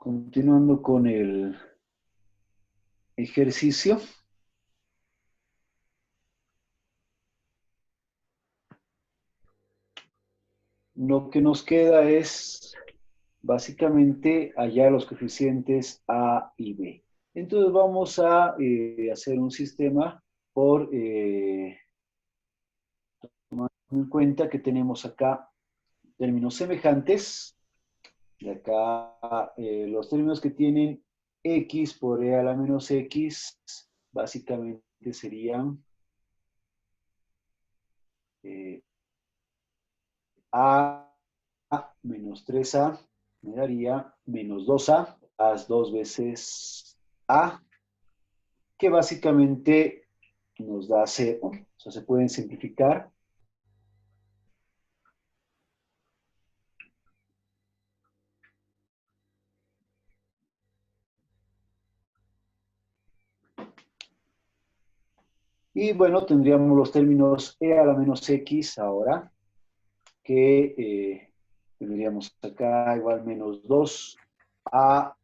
Continuando con el ejercicio. Lo que nos queda es básicamente hallar los coeficientes A y B. Entonces vamos a hacer un sistema por tomar en cuenta que tenemos acá términos semejantes. Y acá los términos que tienen x por e a la menos x básicamente serían a menos 3a me daría menos 2a, las dos veces a, que básicamente nos da 0. O sea, se pueden simplificar. Y bueno, tendríamos los términos e a la menos x ahora, que tendríamos acá igual menos 2a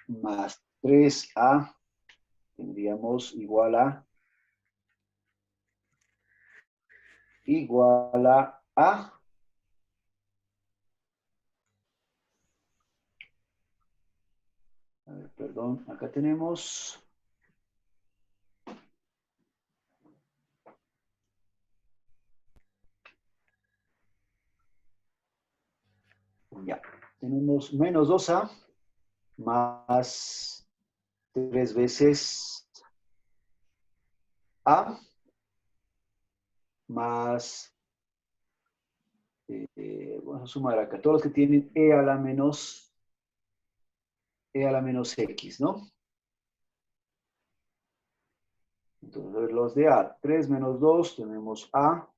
más 3a, tendríamos igual a a. A ver, perdón, acá tenemos ya, tenemos menos 2a más 3 veces a más, vamos a sumar acá, todos los que tienen e a la menos x, ¿no? Entonces los de a, 3 menos 2, tenemos a,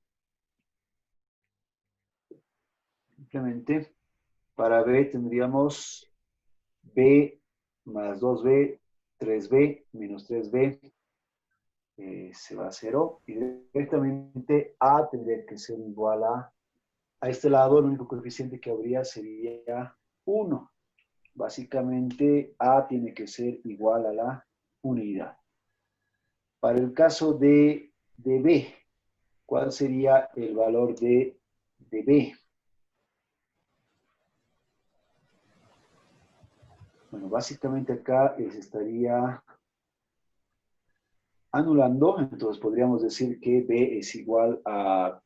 simplemente, para b tendríamos b más 2b, 3b, menos 3b, se va a 0, y directamente a tendría que ser igual a este lado, el único coeficiente que habría sería 1. Básicamente, A tiene que ser igual a la unidad. Para el caso de B, ¿cuál sería el valor de B? Bueno, básicamente acá se estaría anulando, entonces podríamos decir que B es igual a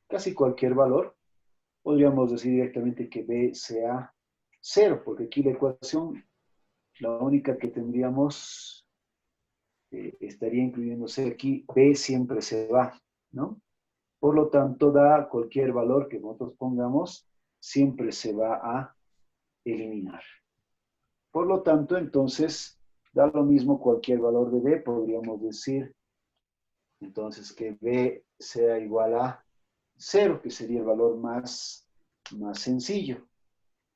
casi cualquier valor. Podríamos decir directamente que B sea 0, porque aquí la ecuación, la única que tendríamos, estaría incluyéndose aquí, B siempre se va, ¿no? Por lo tanto, da cualquier valor que nosotros pongamos, siempre se va a eliminar. Por lo tanto, entonces, da lo mismo cualquier valor de B, podríamos decir, entonces, que B sea igual a 0, que sería el valor más sencillo,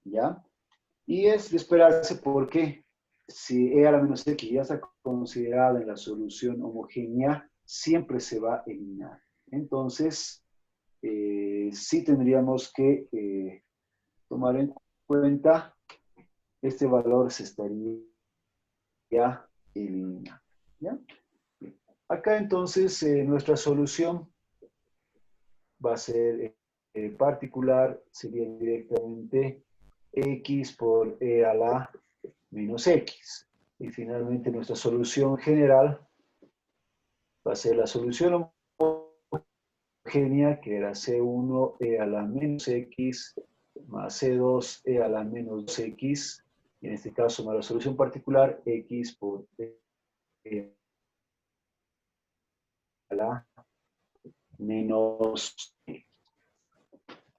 ¿ya? Y es de esperarse porque si E a la menos X ya está considerada en la solución homogénea, siempre se va a eliminar. Entonces, sí tendríamos que tomar en cuenta este valor se estaría eliminando. ¿Ya? Acá entonces nuestra solución va a ser particular, sería directamente x por e a la menos x. Y finalmente nuestra solución general va a ser la solución homogénea, que era C1 e a la menos x más C2 e a la menos 2x, y en este caso más la solución particular, x por e a la menos x.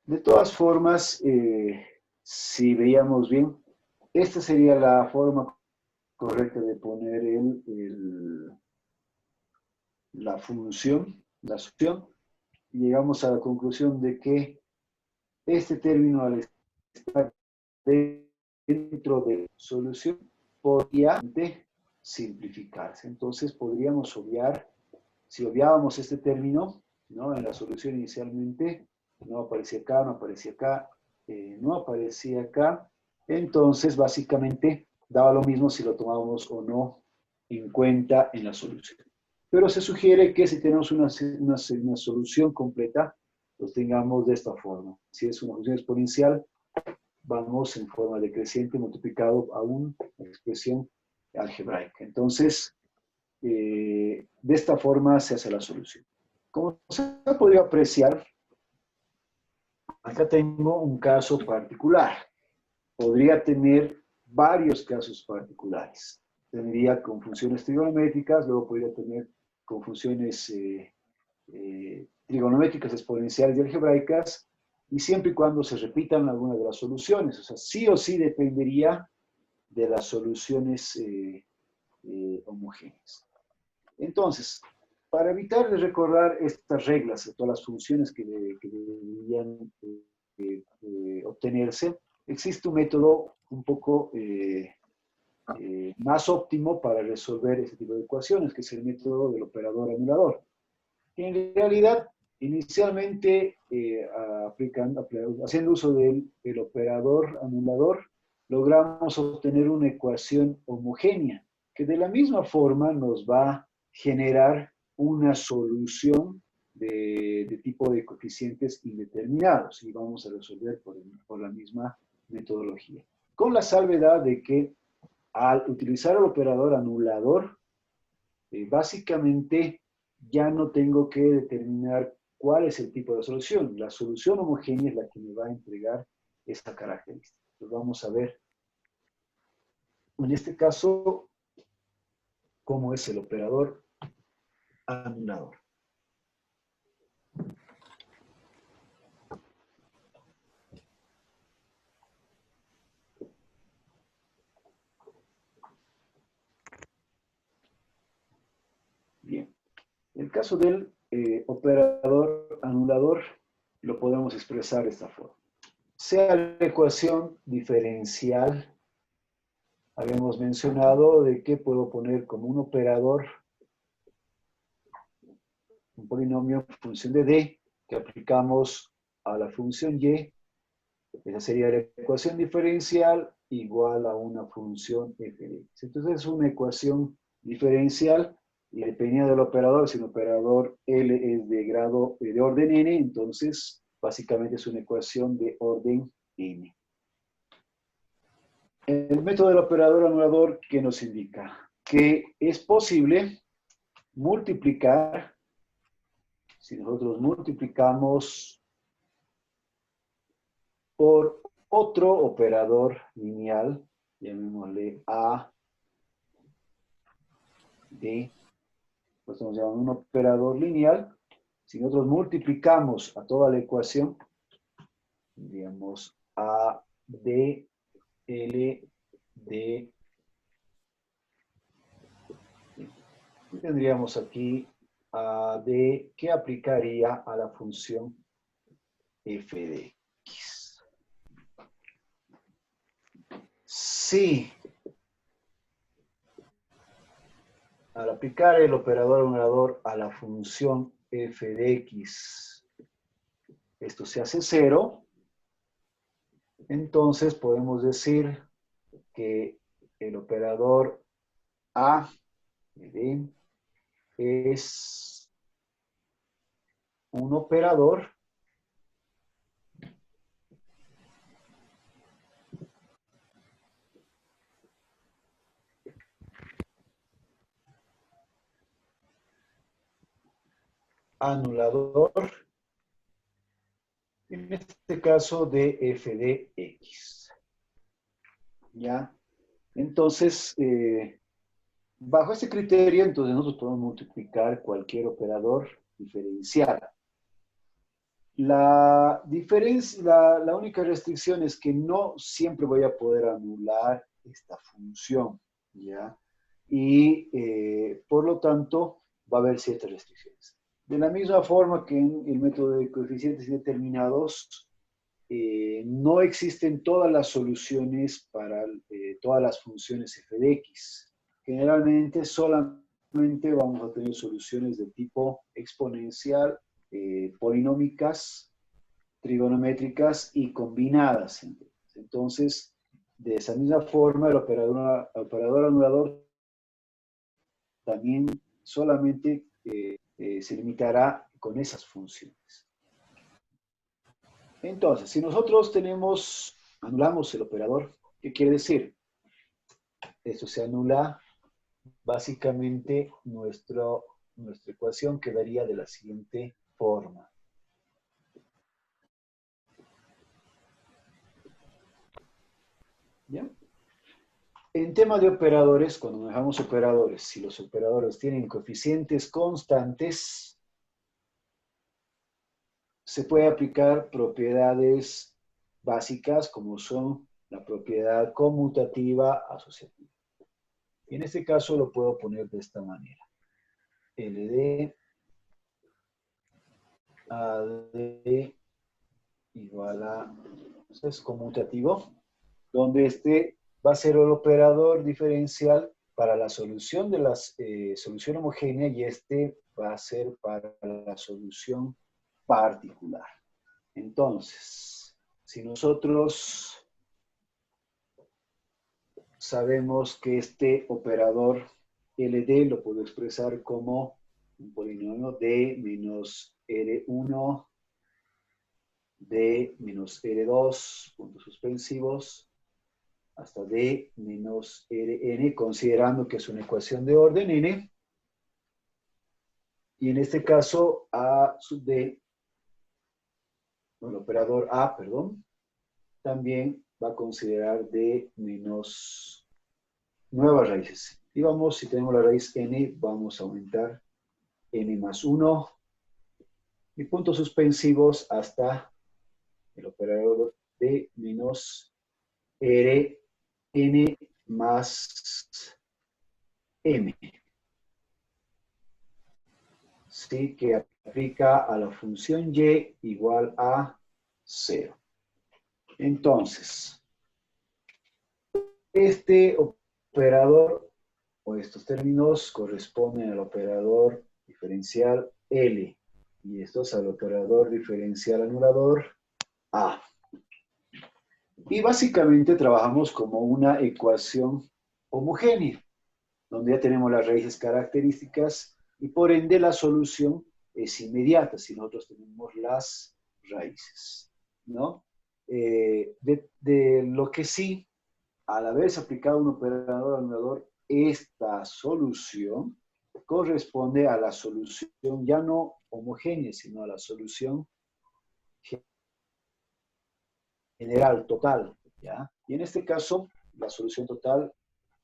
De todas formas, si veíamos bien, esta sería la forma correcta de poner la función, la solución. Llegamos a la conclusión de que este término, al estar dentro de la solución, podría simplificarse. Entonces podríamos obviar, si obviábamos este término, ¿no? En la solución inicialmente, no aparecía acá, no aparecía acá, no aparecía acá. Entonces, básicamente, daba lo mismo si lo tomábamos o no en cuenta en la solución. Pero se sugiere que si tenemos una solución completa, lo tengamos de esta forma. Si es una función exponencial, vamos en forma decreciente multiplicado a una expresión algebraica. Entonces, de esta forma se hace la solución. Como se ha podido apreciar, acá tengo un caso particular. Podría tener varios casos particulares. Tendría con funciones trigonométricas, luego podría tener con funciones trigonométricas, exponenciales y algebraicas, y siempre y cuando se repitan algunas de las soluciones. O sea, sí o sí dependería de las soluciones homogéneas. Entonces, para evitar de recordar estas reglas de todas las funciones que deberían obtenerse, existe un método un poco más óptimo para resolver este tipo de ecuaciones, que es el método del operador anulador. En realidad, inicialmente, haciendo uso del operador anulador, logramos obtener una ecuación homogénea, que de la misma forma nos va a generar una solución de tipo de coeficientes indeterminados, y vamos a resolver por la misma metodología. Con la salvedad de que al utilizar el operador anulador, básicamente ya no tengo que determinar cuál es el tipo de solución. La solución homogénea es la que me va a entregar esta característica. Entonces vamos a ver, en este caso, cómo es el operador anulador. Bien, en el caso del operador anulador, lo podemos expresar de esta forma. Sea la ecuación diferencial, habíamos mencionado de que puedo poner como un operador un polinomio en función de d que aplicamos a la función y. Esa sería la ecuación diferencial igual a una función f de x. Entonces es una ecuación diferencial y dependiendo del operador, si el operador L es de orden n, entonces básicamente es una ecuación de orden n. El método del operador anulador, ¿qué nos indica? Que es posible multiplicar, si nosotros multiplicamos por otro operador lineal, llamémosle A, D, pues estamos llamando un operador lineal. Si nosotros multiplicamos a toda la ecuación, tendríamos A, D, L, D, y tendríamos aquí A, D, que aplicaría a la función f de x. Sí. Al aplicar el operador anulador a la función f de x, esto se hace 0, entonces podemos decir que el operador a de d es un operador anulador, en este caso de f de x. ¿Ya? Entonces, bajo este criterio, entonces nosotros podemos multiplicar cualquier operador diferencial. La única restricción es que no siempre voy a poder anular esta función, ¿ya? Y por lo tanto va a haber ciertas restricciones. De la misma forma que en el método de coeficientes indeterminados, no existen todas las soluciones para todas las funciones f de x. Generalmente solamente vamos a tener soluciones de tipo exponencial, polinómicas trigonométricas y combinadas. Entonces, de esa misma forma, el operador anulador también solamente se limitará con esas funciones. Entonces, si nosotros anulamos el operador, ¿qué quiere decir? Esto se anula, básicamente nuestra ecuación quedaría de la siguiente forma. ¿Ya? En tema de operadores, cuando manejamos operadores, si los operadores tienen coeficientes constantes, se puede aplicar propiedades básicas como son la propiedad conmutativa asociativa. Y en este caso lo puedo poner de esta manera. LD AD igual a, es conmutativo, donde este va a ser el operador diferencial para la solución de la solución homogénea y este va a ser para la solución particular. Entonces, si nosotros sabemos que este operador LD lo puedo expresar como un polinomio D menos R1, D menos R2, puntos suspensivos, hasta D menos Rn, considerando que es una ecuación de orden n. Y en este caso, A sub D, el operador A, perdón, también va a considerar D menos nuevas raíces. Y vamos, si tenemos la raíz n, vamos a aumentar n más 1 y puntos suspensivos hasta el operador D menos Rn más m. ¿Sí? Que aplica a la función y igual a 0. Entonces, este operador o estos términos corresponden al operador diferencial L y estos al operador diferencial anulador A. Y básicamente trabajamos como una ecuación homogénea, donde ya tenemos las raíces características y por ende la solución es inmediata si nosotros tenemos las raíces, ¿no? De lo que sí, al haberse aplicado un operador anulador, esta solución corresponde a la solución ya no homogénea, sino a la solución general, total, ¿ya? Y en este caso, la solución total,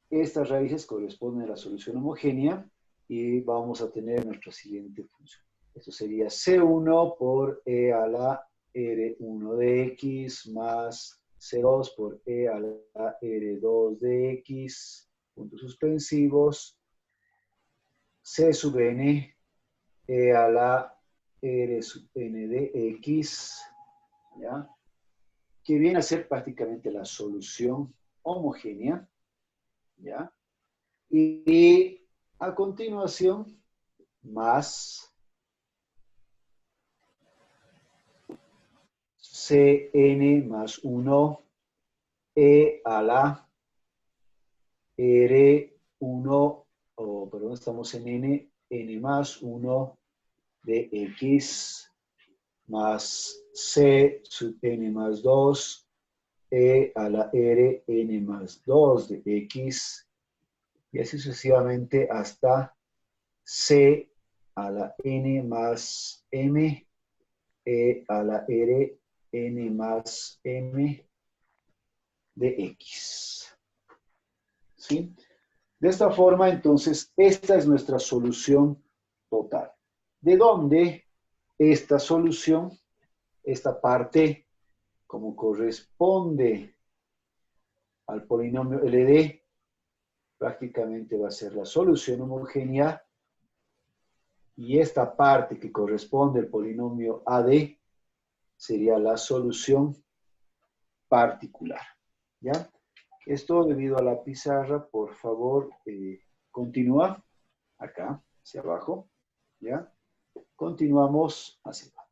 estas raíces corresponden a la solución homogénea y vamos a tener nuestra siguiente función. Esto sería C1 por E a la R1 de X más C2 por E a la R2 de X, puntos suspensivos, C sub N, E a la R sub N de X, ¿ya? Que viene a ser prácticamente la solución homogénea, ¿ya? Y a continuación, más Cn más 1 e a la R1, perdón, estamos en n más 1 de x más c sub n más 2 e a la r n más 2 de x y así sucesivamente hasta c a la n más m e a la r n más m de x. ¿Sí? De esta forma, entonces, esta es nuestra solución total. ¿De dónde esta solución, esta parte, como corresponde al polinomio LD, prácticamente va a ser la solución homogénea y esta parte que corresponde al polinomio AD sería la solución particular. ¿Ya? Esto debido a la pizarra, por favor, continúa acá, hacia abajo, ¿ya? Continuamos hacia abajo.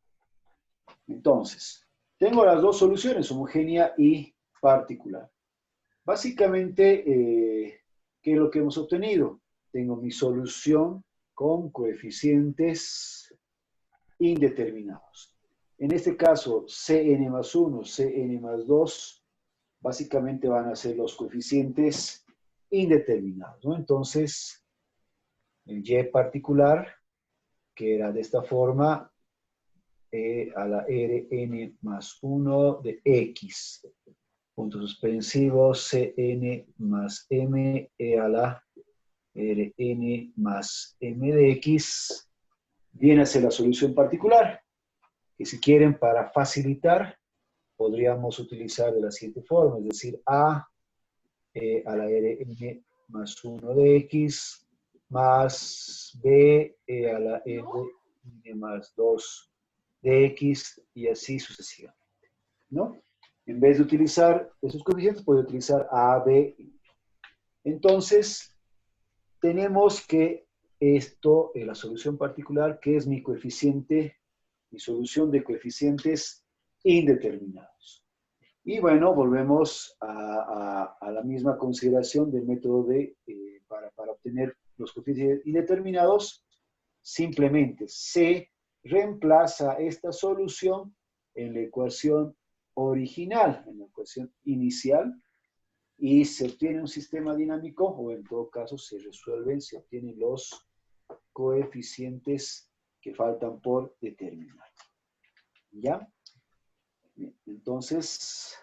Entonces, Tengo las dos soluciones, homogénea y particular. Básicamente, ¿qué es lo que hemos obtenido? Tengo mi solución con coeficientes indeterminados. En este caso, Cn más 1, Cn más 2, básicamente van a ser los coeficientes indeterminados, ¿no? Entonces, el y particular, que era de esta forma, e a la Rn más 1 de x, puntos suspensivos, Cn más m, e a la Rn más m de x, viene a ser la solución particular, que si quieren para facilitar, podríamos utilizar de la siguiente forma, es decir, a a la Rn más 1 de x más b a la Rn más 2 de x y así sucesivamente, ¿no? En vez de utilizar esos coeficientes, puedo utilizar a, b. Entonces, tenemos que esto, la solución particular, que es mi coeficiente, mi solución de coeficientes indeterminados. Y bueno, volvemos a la misma consideración del método para obtener los coeficientes indeterminados. Simplemente se reemplaza esta solución en la ecuación original, en la ecuación inicial, y se obtiene un sistema dinámico, o en todo caso se resuelven, se obtienen los coeficientes que faltan por determinar. ¿Ya? Bien, entonces,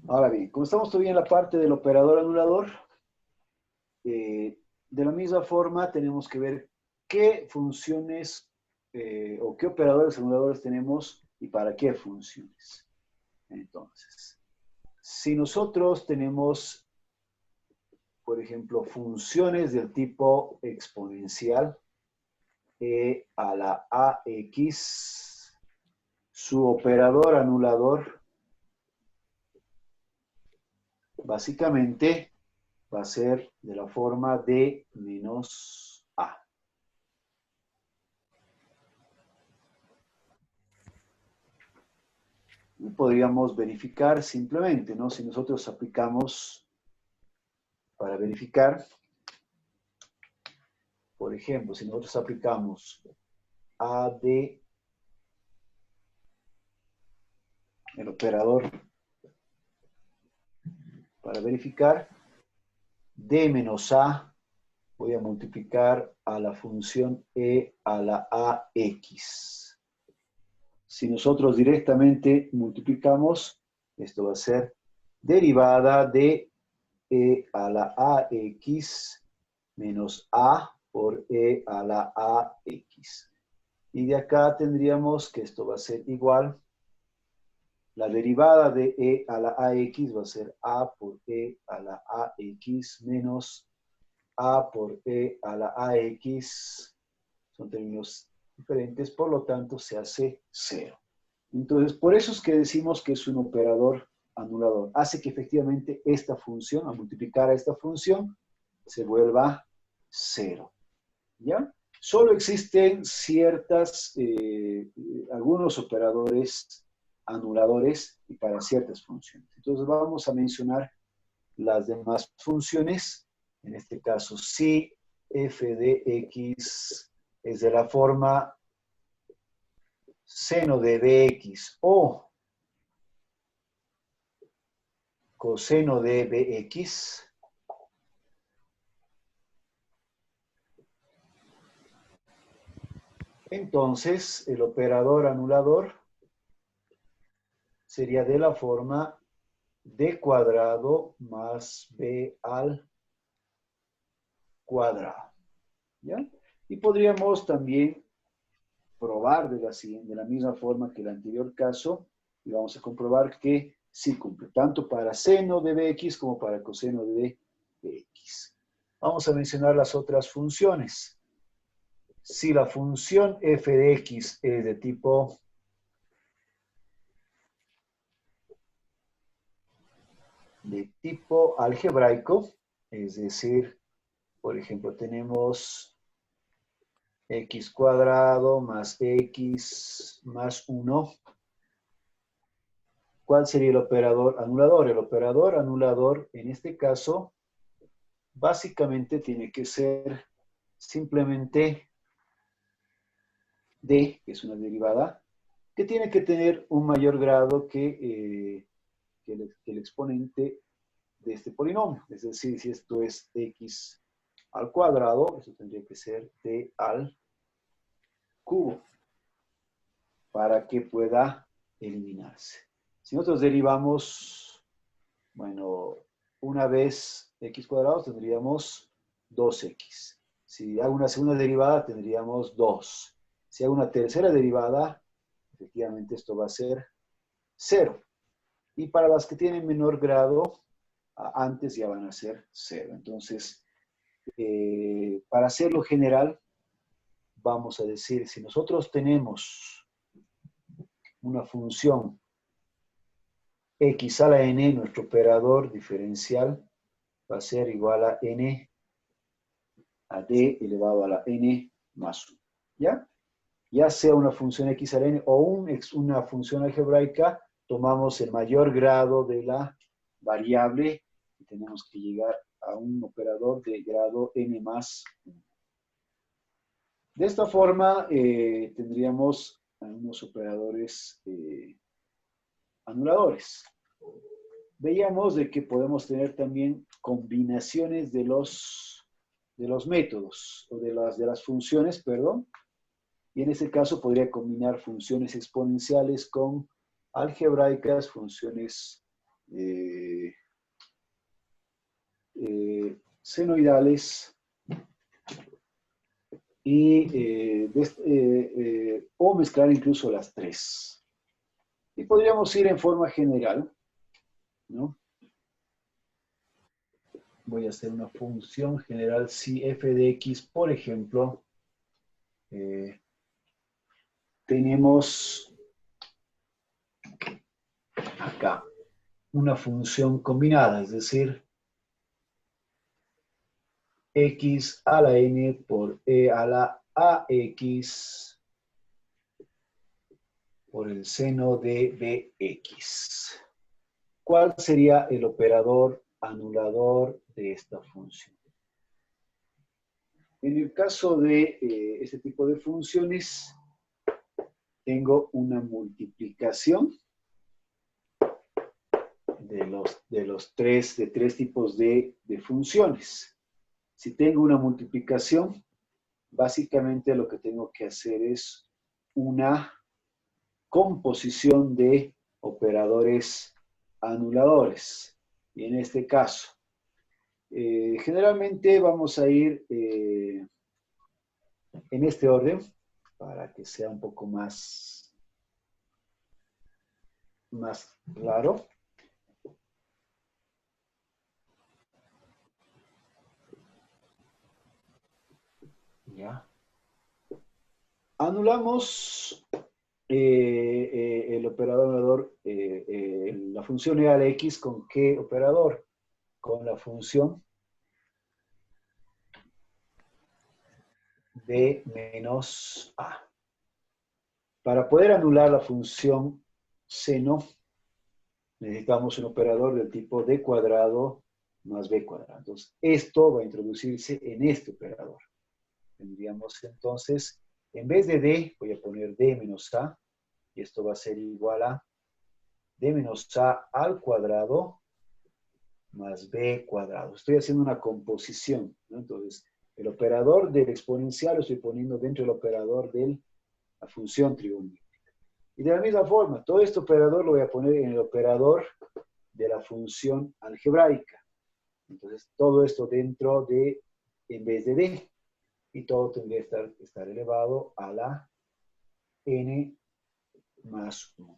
ahora bien, como estamos todavía en la parte del operador anulador, de la misma forma tenemos que ver qué funciones o qué operadores anuladores tenemos y para qué funciones. Entonces, si nosotros tenemos, por ejemplo, funciones del tipo exponencial, e a la ax, su operador anulador básicamente va a ser de la forma de menos a. Y podríamos verificar simplemente, ¿no? Si nosotros aplicamos para verificar, por ejemplo, si nosotros aplicamos a de el operador para verificar, d menos a, voy a multiplicar a la función e a la ax. Si nosotros directamente multiplicamos, esto va a ser derivada de e a la ax menos a por e a la ax. Y de acá tendríamos que esto va a ser igual. La derivada de e a la ax va a ser a por e a la ax menos a por e a la ax. Son términos diferentes, por lo tanto se hace 0. Entonces, por eso es que decimos que es un operador anulador. Hace que efectivamente esta función, al multiplicar a esta función, se vuelva 0. ¿Ya? Solo existen algunos operadores anuladores y para ciertas funciones. Entonces vamos a mencionar las demás funciones. En este caso, si f de x es de la forma seno de bx o coseno de bx, entonces el operador anulador sería de la forma d cuadrado más b al cuadrado. ¿Ya? Y podríamos también probar de la misma forma que el anterior caso, y vamos a comprobar que sí cumple, tanto para seno de bx como para coseno de bx. Vamos a mencionar las otras funciones. Si la función f de x es de tipo de tipo algebraico, es decir, por ejemplo, tenemos x cuadrado más x más 1. ¿Cuál sería el operador anulador? El operador anulador, en este caso, básicamente tiene que ser simplemente d, que es una derivada, que tiene que tener un mayor grado que el exponente de este polinomio. Es decir, si esto es x al cuadrado, eso tendría que ser d al cubo para que pueda eliminarse. Si nosotros derivamos, bueno, una vez x cuadrado tendríamos 2x. Si hago una segunda derivada tendríamos 2. Si hago una tercera derivada, efectivamente esto va a ser 0. Y para las que tienen menor grado, antes ya van a ser 0. Entonces, para hacerlo general, vamos a decir, si nosotros tenemos una función x a la n, nuestro operador diferencial va a ser igual a n a d elevado a la n más 1. ¿Ya? Ya sea una función x a la n o una función algebraica, tomamos el mayor grado de la variable y tenemos que llegar a un operador de grado n más 1. De esta forma tendríamos unos operadores anuladores. Veíamos de que podemos tener también combinaciones de los métodos, o de las funciones, perdón, y en este caso podría combinar funciones exponenciales con algebraicas, funciones senoidales, o mezclar incluso las tres. Y podríamos ir en forma general, ¿no? Voy a hacer una función general si f de x, por ejemplo, tenemos acá una función combinada, es decir, x a la n por e a la ax por el seno de bx. ¿Cuál sería el operador anulador de esta función? En el caso de este tipo de funciones, tengo una multiplicación de tres tipos de funciones. Si tengo una multiplicación, básicamente lo que tengo que hacer es una composición de operadores anuladores. Y en este caso, generalmente vamos a ir en este orden para que sea un poco más claro. Ya. Anulamos el operador anulador, la función e a la x, ¿con qué operador? Con la función b menos a. Para poder anular la función seno, necesitamos un operador del tipo d cuadrado más b cuadrado. Entonces, esto va a introducirse en este operador. Tendríamos entonces, en vez de d, voy a poner d menos a, y esto va a ser igual a d menos a al cuadrado más b cuadrado. Estoy haciendo una composición, ¿no? Entonces, el operador del exponencial lo estoy poniendo dentro del operador de la función trigonométrica. Y de la misma forma, todo este operador lo voy a poner en el operador de la función algebraica. Entonces, todo esto dentro de, en vez de d, y todo tendría que estar elevado a la n más 1.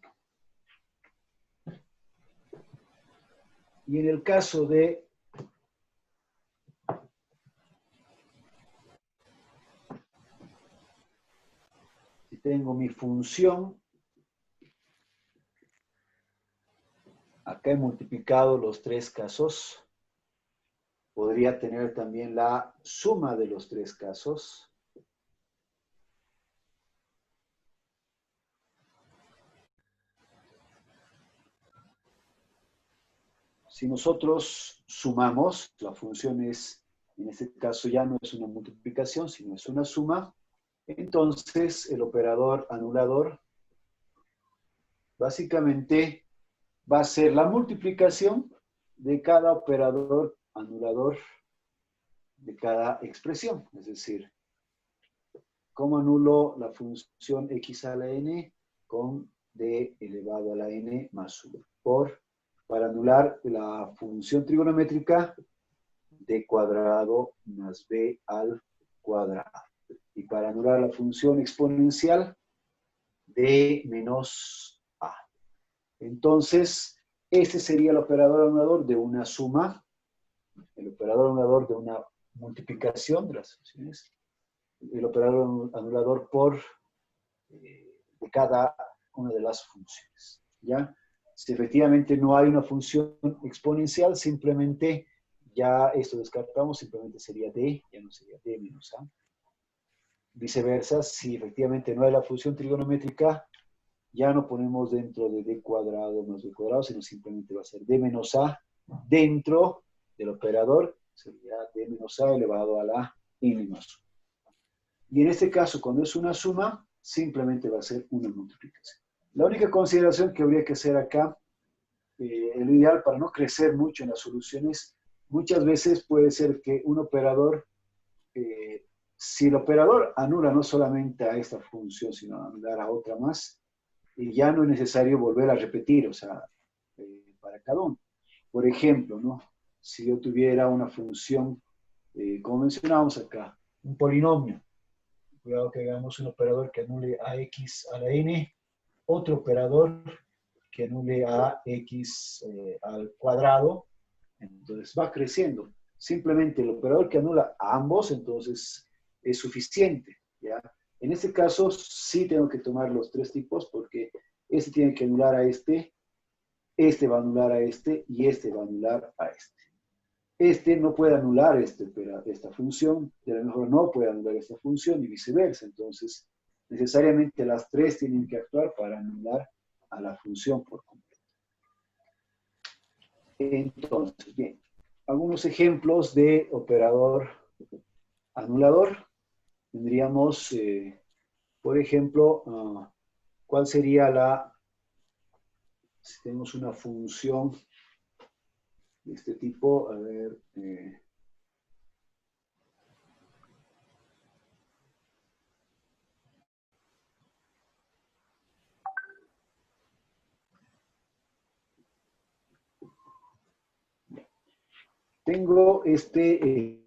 Y en el caso de si tengo mi función acá acá he multiplicado los tres casos. Podría tener también la suma de los tres casos. Si nosotros sumamos, la función es, en este caso ya no es una multiplicación, sino es una suma, entonces el operador anulador básicamente va a ser la multiplicación de cada operador anulador de cada expresión. Es decir, ¿cómo anulo la función x a la n? Con d elevado a la n más 1. Para anular la función trigonométrica, d cuadrado más b al cuadrado. Y para anular la función exponencial, d menos a. Entonces, este sería el operador anulador de una suma, el operador anulador de una multiplicación de las funciones, el operador anulador por de cada una de las funciones. ¿Ya? Si efectivamente no hay una función exponencial, simplemente ya esto descartamos, simplemente sería d, ya no sería d menos a. Viceversa, si efectivamente no hay la función trigonométrica, ya no ponemos dentro de d cuadrado más b cuadrado, sino simplemente va a ser d menos a dentro del operador, sería d menos a elevado a la n más 1. Y en este caso, cuando es una suma, simplemente va a ser una multiplicación. La única consideración que habría que hacer acá, lo ideal para no crecer mucho en las soluciones, muchas veces puede ser que un operador, si el operador anula no solamente a esta función, sino anular a otra más, y ya no es necesario volver a repetir, o sea, para cada uno. Por ejemplo, ¿no? Si yo tuviera una función, como mencionábamos acá, un polinomio, cuidado que hagamos un operador que anule a x a la n, otro operador que anule a x al cuadrado, entonces va creciendo. Simplemente el operador que anula a ambos, entonces es suficiente, ¿ya? En este caso sí tengo que tomar los tres tipos porque este tiene que anular a este va a anular a este y este va a anular a este. Este no puede anular esta función, de la mejor no puede anular esta función y viceversa. Entonces, necesariamente las tres tienen que actuar para anular a la función por completo. Entonces, bien, algunos ejemplos de operador anulador. Tendríamos, por ejemplo, ¿cuál sería si tenemos una función de este tipo? A ver, tengo este